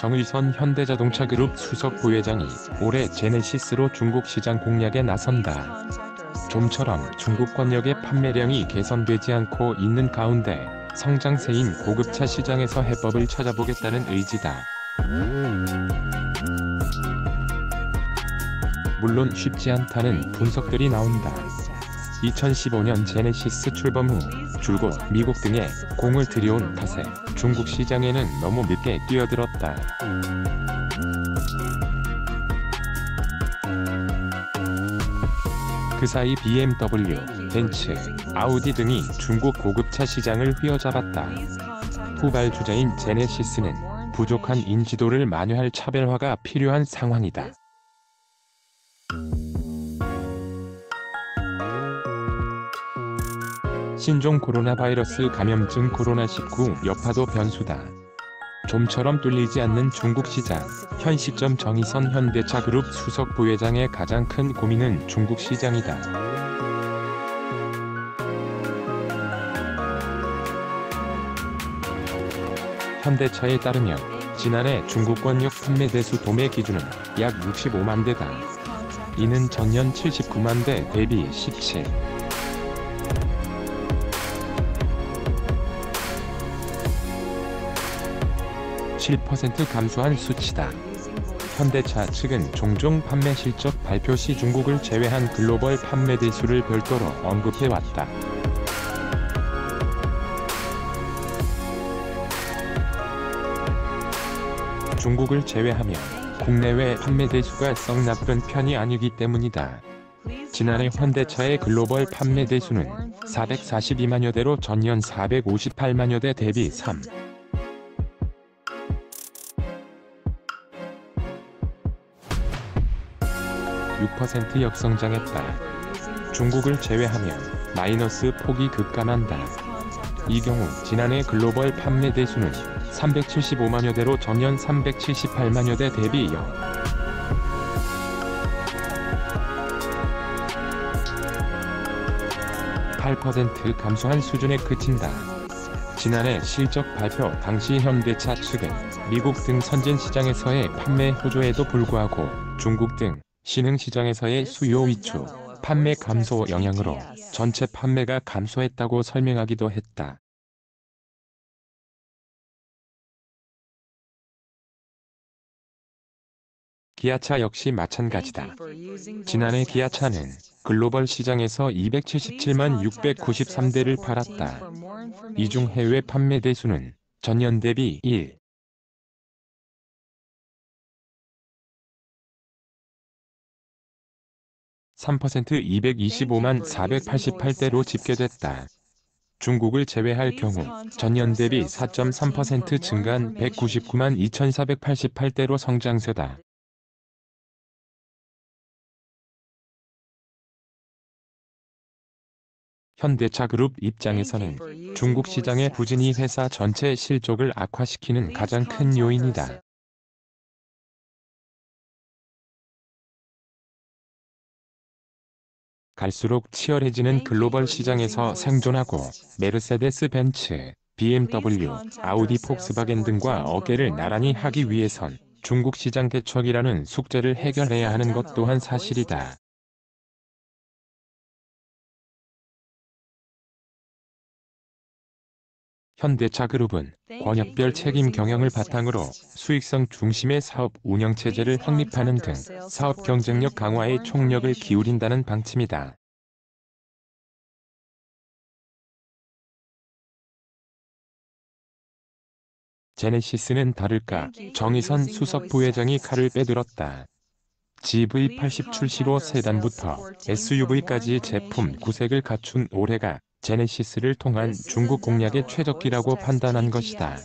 정의선 현대자동차 그룹 수석 부회장이 올해 제네시스로 중국 시장 공략에 나선다. 좀처럼 중국 권역의 판매량이 개선되지 않고 있는 가운데 성장세인 고급차 시장에서 해법을 찾아보겠다는 의지다. 물론 쉽지 않다는 분석들이 나온다. 2015년 제네시스 출범 후 줄곧 미국 등에 공을 들여온 탓에 중국 시장에는 너무 늦게 뛰어들었다. 그 사이 BMW, 벤츠, 아우디 등이 중국 고급차 시장을 휘어잡았다. 후발주자인 제네시스는 부족한 인지도를 만회할 차별화가 필요한 상황이다. 신종 코로나 바이러스 감염증 코로나19 여파도 변수다. 좀처럼 뚫리지 않는 중국 시장. 현 시점 정의선 현대차그룹 수석 부회장의 가장 큰 고민은 중국 시장이다. 현대차에 따르면 지난해 중국 권역 판매 대수 도매 기준은 약 65만 대다. 이는 전년 79만 대 대비 17. 7% 감소한 수치다. 현대차 측은 종종 판매 실적 발표 시 중국을 제외한 글로벌 판매 대수를 별도로 언급해왔다. 중국을 제외하면 국내외 판매 대수가 썩 나쁜 편이 아니기 때문이다. 지난해 현대차의 글로벌 판매 대수는 442만여 대로 전년 458만여 대 대비 3. 6% 역성장했다. 중국을 제외하면 마이너스 폭이 급감한다. 이 경우 지난해 글로벌 판매 대수는 375만여 대로 전년 378만여 대 대비 0. 8% 감소한 수준에 그친다. 지난해 실적 발표 당시 현대차 측은 미국 등 선진 시장에서의 판매 호조에도 불구하고 중국 등 신흥 시장에서의 수요 위축, 판매 감소 영향으로 전체 판매가 감소했다고 설명하기도 했다. 기아차 역시 마찬가지다. 지난해 기아차는 글로벌 시장에서 277만 693대를 팔았다. 이 중 해외 판매 대수는 전년 대비 1. 3% 225만 488대로 집계됐다. 중국을 제외할 경우 전년 대비 4.3% 증가한 199만 2488대로 성장세다. 현대차그룹 입장에서는 중국 시장의 부진이 회사 전체 실적을 악화시키는 가장 큰 요인이다. 갈수록 치열해지는 글로벌 시장에서 생존하고 메르세데스 벤츠, BMW, 아우디 폭스바겐 등과 어깨를 나란히 하기 위해선 중국 시장 대척이라는 숙제를 해결해야 하는 것 또한 사실이다. 현대차그룹은 권역별 책임 경영을 바탕으로 수익성 중심의 사업 운영체제를 확립하는 등 사업 경쟁력 강화에 총력을 기울인다는 방침이다. 제네시스는 다를까 정의선 수석 부회장이 칼을 빼들었다. GV80 출시로 세단부터 SUV까지 제품 구색을 갖춘 올해가 제네시스를 통한 중국 공략의 최적기라고 판단한 것이다.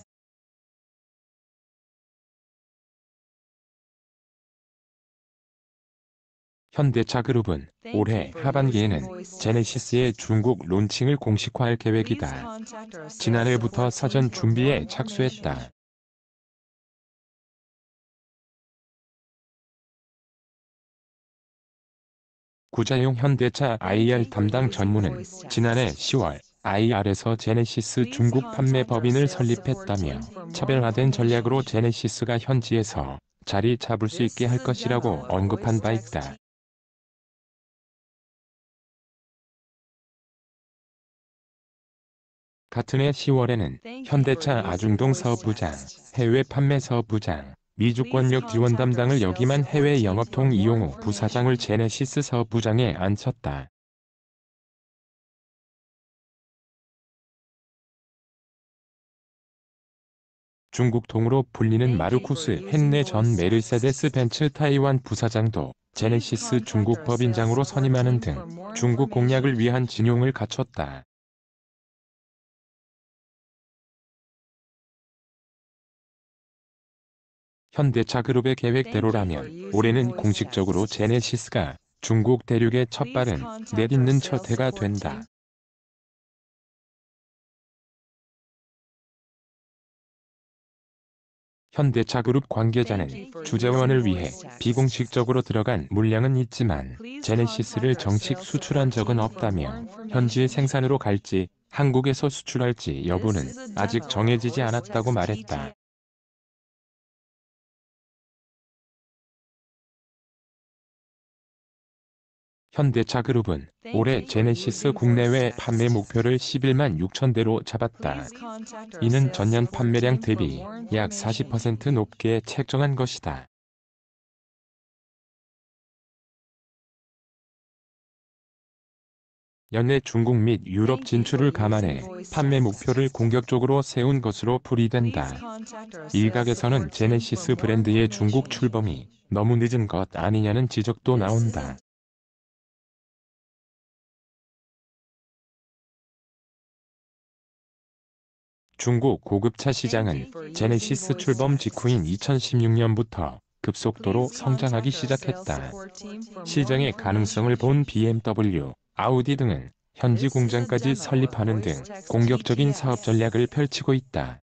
현대차그룹은 올해 하반기에는 제네시스의 중국 론칭을 공식화할 계획이다. 지난해부터 사전 준비에 착수했다. 구자용 현대차 IR 담당 전무는 지난해 10월 IR에서 제네시스 중국 판매 법인을 설립했다며 차별화된 전략으로 제네시스가 현지에서 자리 잡을 수 있게 할 것이라고 언급한 바 있다. 같은 해 10월에는 현대차 아중동 사업부장, 해외 판매 사업부장, 미주권력 지원 담당을 역임한 해외 영업통 이용우 부사장을 제네시스 사업부장에 앉혔다. 중국 통으로 불리는 마르쿠스 헨네 전 메르세데스 벤츠 타이완 부사장도 제네시스 중국 법인장으로 선임하는 등 중국 공략을 위한 진용을 갖췄다. 현대차 그룹의 계획대로라면 올해는 공식적으로 제네시스가 중국 대륙의 첫 발을 내딛는 첫 해가 된다. 현대차 그룹 관계자는 주재원을 위해 비공식적으로 들어간 물량은 있지만 제네시스를 정식 수출한 적은 없다며 현지의 생산으로 갈지 한국에서 수출할지 여부는 아직 정해지지 않았다고 말했다. 현대차 그룹은 올해 제네시스 국내외 판매 목표를 11만 6천 대로 잡았다. 이는 전년 판매량 대비 약 40% 높게 책정한 것이다. 연내 중국 및 유럽 진출을 감안해 판매 목표를 공격적으로 세운 것으로 풀이된다. 일각에서는 제네시스 브랜드의 중국 출범이 너무 늦은 것 아니냐는 지적도 나온다. 중국 고급차 시장은 제네시스 출범 직후인 2016년부터 급속도로 성장하기 시작했다. 시장의 가능성을 본 BMW, 아우디 등은 현지 공장까지 설립하는 등 공격적인 사업 전략을 펼치고 있다.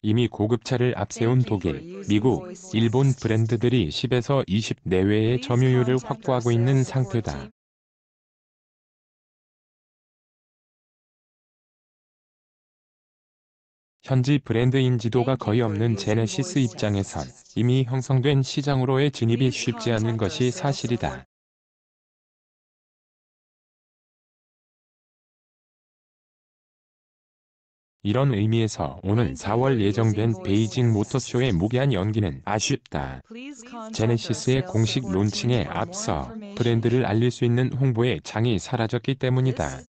이미 고급차를 앞세운 독일, 미국, 일본 브랜드들이 10에서 20 내외의 점유율을 확보하고 있는 상태다. 현지 브랜드 인지도가 거의 없는 제네시스 입장에선 이미 형성된 시장으로의 진입이 쉽지 않은 것이 사실이다. 이런 의미에서 오는 4월 예정된 베이징 모터쇼의 무기한 연기는 아쉽다. 제네시스의 공식 론칭에 앞서 브랜드를 알릴 수 있는 홍보의 장이 사라졌기 때문이다.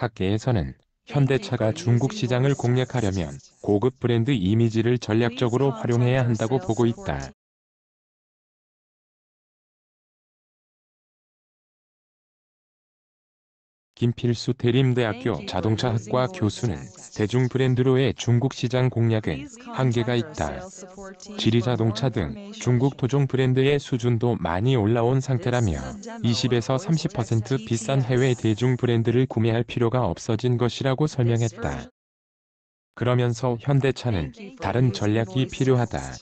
학계에서는 현대차가 중국 시장을 공략하려면 고급 브랜드 이미지를 전략적으로 활용해야 한다고 보고 있다. 김필수 대림대학교 자동차학과 교수는 대중 브랜드로의 중국 시장 공략은 한계가 있다. 지리자동차 등 중국 토종 브랜드의 수준도 많이 올라온 상태라며 20에서 30% 비싼 해외 대중 브랜드를 구매할 필요가 없어진 것이라고 설명했다. 그러면서 현대차는 다른 전략이 필요하다.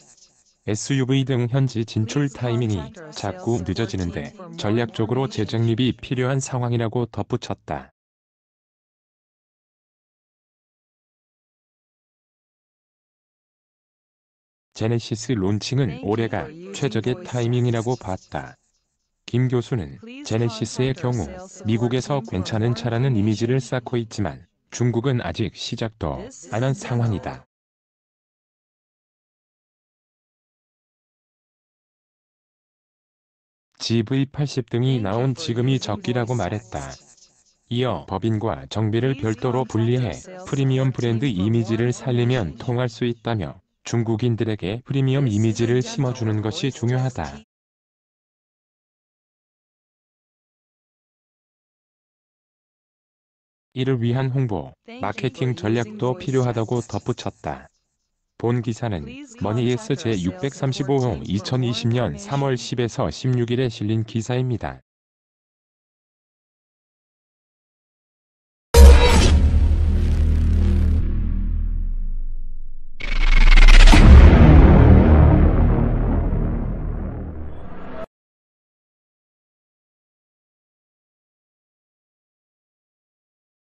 SUV 등 현지 진출 타이밍이 자꾸 늦어지는데 전략적으로 재정립이 필요한 상황이라고 덧붙였다. 제네시스 론칭은 올해가 최적의 타이밍이라고 봤다. 김 교수는 제네시스의 경우 미국에서 괜찮은 차라는 이미지를 쌓고 있지만 중국은 아직 시작도 안 한 상황이다. GV80 등이 나온 지금이 적기라고 말했다. 이어 법인과 정비를 별도로 분리해 프리미엄 브랜드 이미지를 살리면 통할 수 있다며 중국인들에게 프리미엄 이미지를 심어주는 것이 중요하다. 이를 위한 홍보, 마케팅 전략도 필요하다고 덧붙였다. 본 기사는 머니에스 제635호 2020년 3월 10에서 16일에 실린 기사입니다.